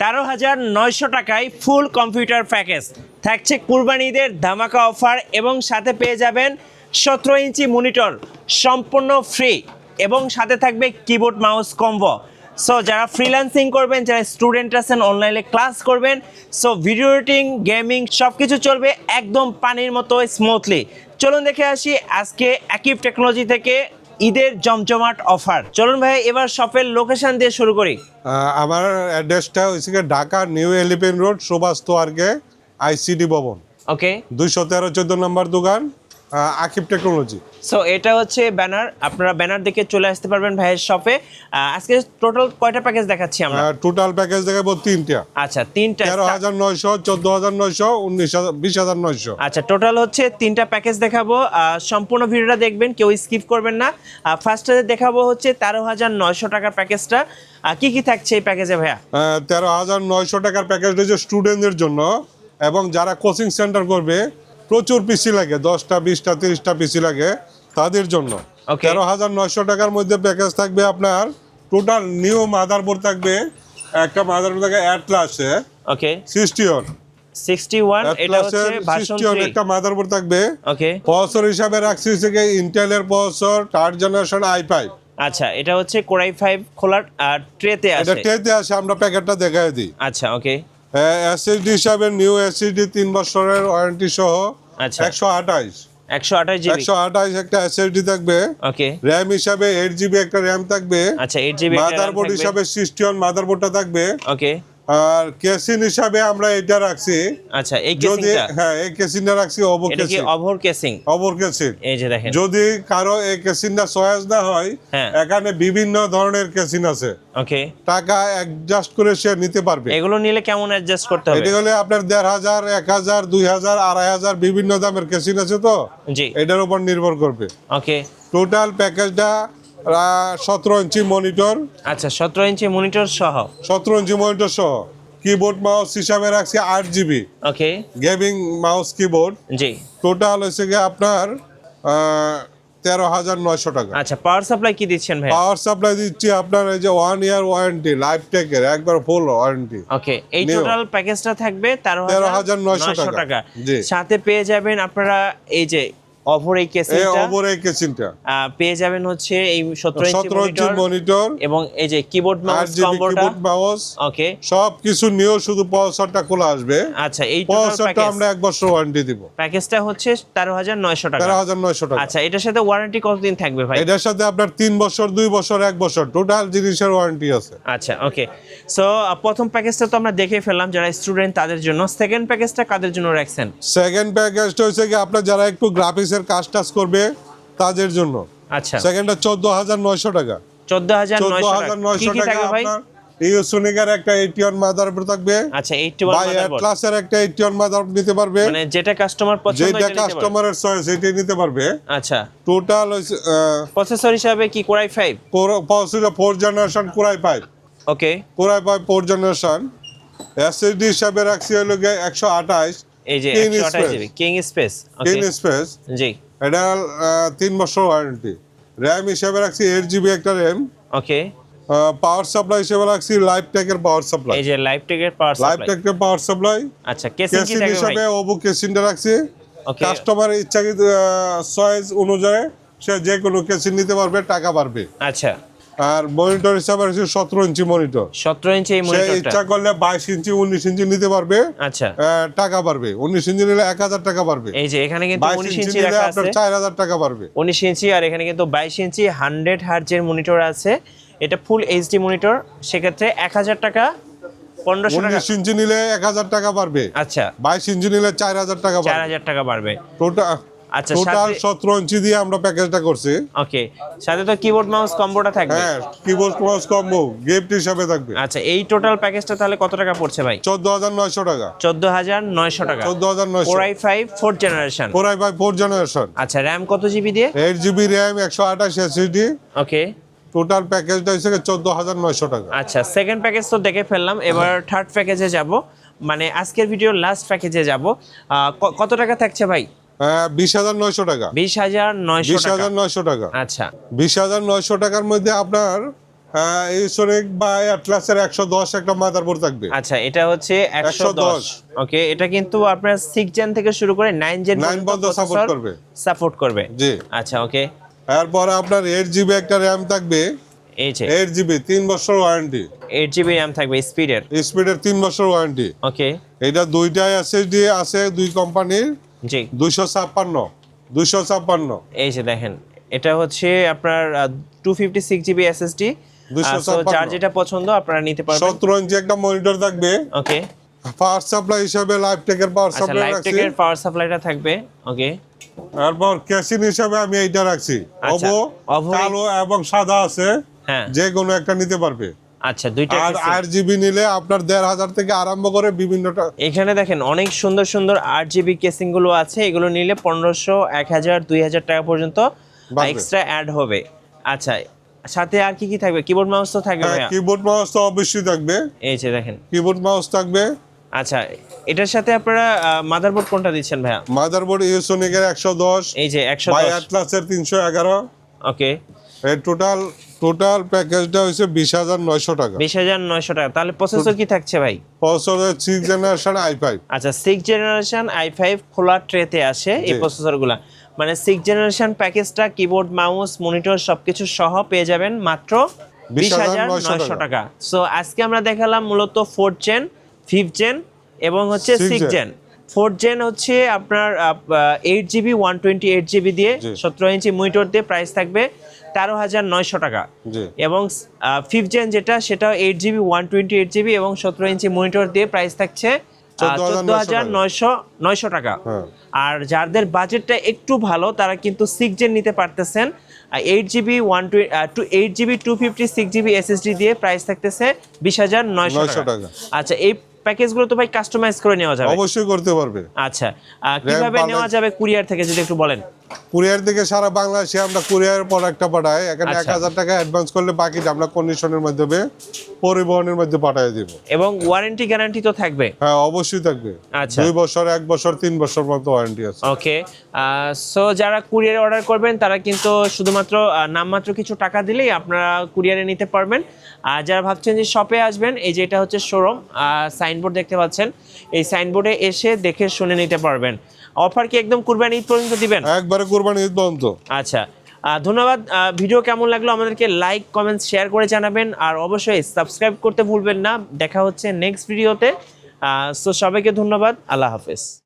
13,900 টাকায় ফুল computer package থাকছে কুরবানি ঈদের ধামাকা অফার এবং সাথে পেয়ে যাবেন 17 ইঞ্চি মনিটর সম্পূর্ণ ফ্রি এবং সাথে থাকবে কিবোর্ড মাউস কম্বো। সো যারা ফ্রিল্যান্সিং করবেন, যারা স্টুডেন্ট আছেন, অনলাইনে ক্লাস করবেন, সো ভিডিও এডিটিং, গেমিং সব কিছু চলবে একদম পানির মতো স্মুথলি। চলুন দেখে আসি আজকে আকিব টেকনোলজি থেকে ঈদের জমজমাট অফার। চলুন ভাই এবার শপের লোকেশন দিয়ে শুরু করি। আমার অ্যাড্রেসটা হচ্ছে Dhaka new elephant road Subhash তোয়ারকে আইসিডি ভবন। ওকে, 213-14 নম্বর দোকান, আকিব টেকনোলজি। সো এটা হচ্ছে ব্যানার, আপনারা ব্যানার দেখে চলে আসতে পারবেন ভাইয়ের শপে। আজকে টোটাল কয়টা প্যাকেজ দেখাচ্ছি আমরা? টোটাল প্যাকেজ দেখাবো 3টা। আচ্ছা, 3টা। 13,900, 14,900, 19,000, 20,900। আচ্ছা, টোটাল হচ্ছে 3টা প্যাকেজ দেখাবো। সম্পূর্ণ ভিডিওটা দেখবেন, কেউ স্কিপ করবেন না। ফার্স্টে দেখাবো হচ্ছে 13,900 টাকার প্যাকেজটা। কি কি থাকছে এই প্যাকেজে ভাইয়া? 13,900 টাকার প্যাকেজ রয়েছে স্টুডেন্টদের জন্য এবং যারা কোচিং সেন্টার করবে, প্রচুর পিসি লাগে, 10টা 20টা 30টা পিসি লাগে, তাদের জন্য 13,900 টাকার মধ্যে প্যাকেজ থাকবে। আপনার টোটাল নিউ মাদারবোর্ড থাকবে, একটা মাদারবোর্ড থাকে অ্যাটলাসে। ওকে, 61 এটা হচ্ছে ভার্সন 3 একটা মাদারবোর্ড থাকবে। ওকে, প্রসেসর হিসাবে রাখছি থেকে ইন্টেলের প্রসেসর 3rd জেনারেশন i5। আচ্ছা, এটা হচ্ছে Core i5 খোলার ট্রেতে আসে। এটা ট্রেতে আসে, আমরা প্যাকেটটা দেখাই দিই। আচ্ছা, ওকে। এসএসডি হিসাবে নিউ এসএসডি 3 বছরের ওয়ারেন্টি সহ। আচ্ছা, 128 জিবি 128 একটা এসএসডি থাকবে। ওকে, র‍্যাম হিসাবে 8 জিবি একটা র‍্যাম থাকবে। আচ্ছা, 8 জিবি মাদারবোর্ড হিসাবে 61 মাদারবোর্ডটা থাকবে। ওকে, আর কেসিং হিসাবে আমরা এটা রাখছি। আচ্ছা, এই যদি কেসিংটা, হ্যাঁ এই কেসিংটা রাখছি ওভর এটা কি casing. Over casing? Over casing. এই যে দেখেন, যদি কারো এই কেসিংটা চয়েস না হয়, হ্যাঁ, এখানে বিভিন্ন ধরনের কেসিং আছে। ওকে, টাকা অ্যাডজাস্ট করে সে নিতে পারবে। এগুলো নিলে কেমন অ্যাডজাস্ট করতে হবে? এটা হলে আপনার 1,500, 1,000, 2,000, 2,500 বিভিন্ন দামের কেসিং আছে, তো জি, এটার উপর নির্ভর করবে। ওকে, টোটাল প্যাকেজটা 17 ইঞ্চি মনিটর। আচ্ছা, 17 ইঞ্চি মনিটর সহ। 17 ইঞ্চি মনিটর সহ কিবোর্ড মাউস হিসাবে রাখছি 8 জিবি। ওকে, গেমিং মাউস কিবোর্ড। জি, টোটাল হচ্ছে গিয়ে আপনার 13,900 টাকা। আচ্ছা, পাওয়ার সাপ্লাই কি দিচ্ছেন ভাই? পাওয়ার সাপ্লাই দিচ্ছি আপনার এই যে 1 ইয়ার ওয়ারেন্টি, লাইফ টেকের একবার ফুল ওয়ারেন্টি। ওকে, এই টোটাল প্যাকেজটা থাকবে 13,900 টাকা। জি, সাথে পেয়ে যাবেন আপনারা এই যে ওভর এই কেসিংটা, পেয়ে যাবেন হচ্ছে এই 17 ইঞ্চি মনিটর এবং এই যে কিবোর্ড মাউস কম্বোটা। ওকে, সবকিছু নিয়েও শুধু প্রসেসরটা খোলা আসবে। আচ্ছা, এই প্রসেসরটা আমরা 1 বছর ওয়ারেন্টি দিব। প্যাকেজটা হচ্ছে 13,900 টাকা। 13,900 টাকা। আচ্ছা, এটার সাথে ওয়ারেন্টি কতদিন থাকবে ভাই? এটার সাথে আপনার 3 বছর, 2 বছর, 1 বছর টোটাল জিনিসের ওয়ারেন্টি আছে। আচ্ছা, ওকে। সো প্রথম প্যাকেজটা তো আমরা দেখে ফেললাম যারা স্টুডেন্ট তাদের জন্য। সেকেন্ড প্যাকেজটা কাদের জন্য রাখছেন? সেকেন্ড প্যাকেজটা হচ্ছে কি আপনার যারা একটু গ্রাফিক্সের কাজ টাজ করবে তাদের জন্য। আচ্ছা, সেকেন্ডটা 14,900 টাকা। 14,900 টাকা ভাই। ইউসোনিকের একটা 81 মাদারবোর্ড থাকবে। আচ্ছা, 81 মাদারবোর্ড। ক্লাসের একটা 81 মাদারবোর্ড নিতে পারবে, মানে যেটা কাস্টমার পছন্দ যেটা কাস্টমারের চয়েস এটাই নিতে পারবে। আচ্ছা, টোটাল প্রসেসর হিসাবে কি Core i5? Processor 4th generation Core i5। ওকে, Core i5 4th generation. SSD হিসাবে রাখছি হলো 128। এই যে 128 জিবি কিং স্পেস। ওকে, কিং স্পেস, জি, এটা 3 বছর ওয়ারেন্টি। র‍্যাম হিসাবে রাখছি 8 জিবি একটা র‍্যাম। ওকে, পাওয়ার সাপ্লাই হিসেবে রাখছি লাইফ টেকের পাওয়ার সাপ্লাই। এই যে লাইফ টেকের পাওয়ার সাপ্লাই। লাইফ টেকের পাওয়ার সাপ্লাই। আচ্ছা, কেসিং কি থাকবে ভাই? হিসাবে ওভো কেসিংটা রাখছি। ওকে, কাস্টমারের ইচ্ছাকৃত চয়েস অনুযায়ী সে যে কোনো কেসিং নিতে পারবে, টাকা পারবে। আচ্ছা, আর মনিটর হিসাবে রাখছি 17 ইঞ্চি মনিটর। 17 ইঞ্চি এই সে মনিটরটা ইচ্ছা করলে 22 ইঞ্চি, 19 ইঞ্চি নিতে পারবে। আচ্ছা, টাকা পারবে। 19 ইঞ্চি নিলে 1,000 টাকা পারবে। এই যে এখানে কিন্তু 19 ইঞ্চি নিলে রাখা আপনার আছে, 4,000 টাকা পারবে। 19 ইঞ্চি, আর এখানে কিন্তু 22 ইঞ্চি 100 হার্জের মনিটর আছে। এটা ফুল এইচডি মনিটর, সেক্ষেত্রে 1,000 টাকা, 1,500 টাকা। 19 ইঞ্চি নিলে 1,000 টাকা পারবে। আচ্ছা, 22 ইঞ্চি নিলে 4,000 টাকা পারবে। 4,000 টাকা পারবে। আচ্ছা, টোটাল 17 ইঞ্চি দিয়ে আমরা প্যাকেজটা করছি। ওকে, সাথে তো কিবোর্ড মাউস কম্বোটা থাকবে। হ্যাঁ, কিবোর্ড মাউস কম্বো গিফট হিসাবে থাকবে। আচ্ছা, এই টোটাল প্যাকেজটা তাহলে কত টাকা পড়ছে ভাই? 14,900 টাকা। 14,900 টাকা। 14,900। Core i5 4th generation. Core i5 4th generation. আচ্ছা, র‍্যাম কত জিবি দিয়ে? 8 জিবি র‍্যাম, 128 এসএসডি। ওকে, টোটাল প্যাকেজটা হচ্ছে 14,900 টাকা। আচ্ছা, সেকেন্ড প্যাকেজ তো দেখে ফেললাম, এবার থার্ড প্যাকেজে যাব, মানে আজকের ভিডিওর লাস্ট প্যাকেজে যাব। কত টাকা থাকছে ভাই? 20,900 টাকা। 20,900 টাকা। 20,900 টাকা। আচ্ছা, 20,900 টাকার মধ্যে আপনার ইউসোনিক বা অ্যাটলাসের 110 একটা মাদারবোর্ড থাকবে। আচ্ছা, এটা হচ্ছে 110। ওকে, এটা কিন্তু আপনার 6 জেন থেকে শুরু করে 9 জেন 9 পর্যন্ত সাপোর্ট করবে। জি। আচ্ছা, ওকে। এরপর আপনার 8 GB একটা র্যাম থাকবে। এই যে 8 GB 3 বছর ওয়ারেন্টি। 8 GB র্যাম থাকবে স্পিডের। 3 বছর ওয়ারেন্টি। ওকে। এটা দুইটাই SSD আছে, দুই কোম্পানির। জি। 256। এই যে দেখেন, এটা হচ্ছে আপনার 256 GB SSD। সো যার যেটা পছন্দ আপনারা নিতে পারবেন। 17 ইঞ্চি একটা মনিটর থাকবে। ওকে। পাওয়ার সাপ্লাই হিসাবে লাইফটেকের পাওয়ার সাপ্লাই রাখছি। লাইফটেকের পাওয়ার সাপ্লাইটা থাকবে। ওকে। তারপর ক্যাসিন হিসাবে আমি এইটা রাখছি। আচ্ছা, কালো এবং সাদা আছে। হ্যাঁ, যে কোনো একটা নিতে পারবে। আচ্ছা, দুইটা। আর 8 GB নিলে আপনার 1500 থেকে আরম্ভ করে বিভিন্নটা। এখানে দেখেন অনেক সুন্দর সুন্দর 8 GB কেসিং গুলো আছে। এগুলো নিলে 1500, 1000, 2000 টাকা পর্যন্ত এক্সট্রা অ্যাড হবে। আচ্ছা, সাথে আর কি কি থাকবে? কিবোর্ড মাউস তো থাকবে ভাইয়া? কিবোর্ড মাউস তো অবশ্যই থাকবে। এই যে দেখেন, কিবোর্ড মাউস থাকবে। আচ্ছা, এটার সাথে আপনারা মাদারবোর্ড কোনটা দিচ্ছেন ভাইয়া? মাদারবোর্ড ইউসোনিকের 110, এই যে 110, বাই অ্যাটলাসের 311। ওকে। এই টোটাল প্যাকেজটা হইছে 20900 টাকা। 20900 টাকা। তাহলে প্রসেসর কি থাকছে ভাই? Processor 6 generation i5। আচ্ছা, 6 জেনারেশন i5 খোলা ট্রেতে আসে এই প্রসেসরগুলো। মানে 6 জেনারেশন প্যাকেজটা কিবোর্ড মাউস মনিটর সবকিছু সহ পেয়ে যাবেন মাত্র 20900 টাকা। সো আজকে আমরা দেখালাম মূলত 4th জেন, 5th জেন এবং হচ্ছে 6th জেন। 4th জেন হচ্ছে আপনার 8 GB 128 GB দিয়ে 17 ইঞ্চি মনিটর দিয়ে প্রাইস থাকবে 13900 টাকা। এবং 5th জেন যেটা, সেটা 8 GB 128 GB এবং 17 ইঞ্চি মনিটর দিয়ে প্রাইস থাকছে 14900 টাকা। আর যাদের বাজেটটা একটু ভালো তারা কিন্তু 6 জেন নিতে পারতেছেন। 8 GB 256 GB SSD দিয়ে প্রাইস থাকতেছে 20900 টাকা। আচ্ছা, এই প্যাকেজগুলো তো ভাই কাস্টমাইজ করে নেওয়া যাবে? অবশ্যই করতে পারবে। আচ্ছা, কিভাবে নেওয়া যাবে কুরিয়ার থেকে যদি একটু বলেন? কুরিয়ার থেকে সারা বাংলাদেশে আমরা কুরিয়ার প্রোডাক্টটা পাঠাই। এখানে 1000 টাকা অ্যাডভান্স করলে বাকিটা আমরা কন্ডিশনের মাধ্যমে পরিবহনের মধ্যে পাঠিয়ে দেব। এবং ওয়ারেন্টি গ্যারান্টি তো থাকবে? হ্যাঁ, অবশ্যই থাকবে। আচ্ছা, 2 বছর, 1 বছর, 3 বছর পর্যন্ত ওয়ারেন্টি আছে। ওকে। সো যারা কুরিয়ারে অর্ডার করবেন তারা কিন্তু শুধুমাত্র নামমাত্র কিছু টাকা দিলেই আপনারা কুরিয়ারে নিতে পারবেন। আর যারা ভাবছেন যে শপে আসবেন, এই যে এটা হচ্ছে শোরুম, সাইনবোর্ড দেখতে পাচ্ছেন, এই সাইনবোর্ডে এসে দেখে শুনে নিতে পারবেন। অফার কি একদম কুরবানি ঈদ পর্যন্ত দিবেন? একবারে কুরবানি ঈদ পর্যন্ত। আচ্ছা, ধন্যবাদ। ভিডিও কেমন লাগলো আমাদেরকে লাইক, কমেন্ট, শেয়ার করে জানাবেন। আর অবশ্যই সাবস্ক্রাইব করতে ভুলবেন না। দেখা হচ্ছে নেক্সট ভিডিওতে। সো সবাইকে ধন্যবাদ। আল্লাহ হাফেজ।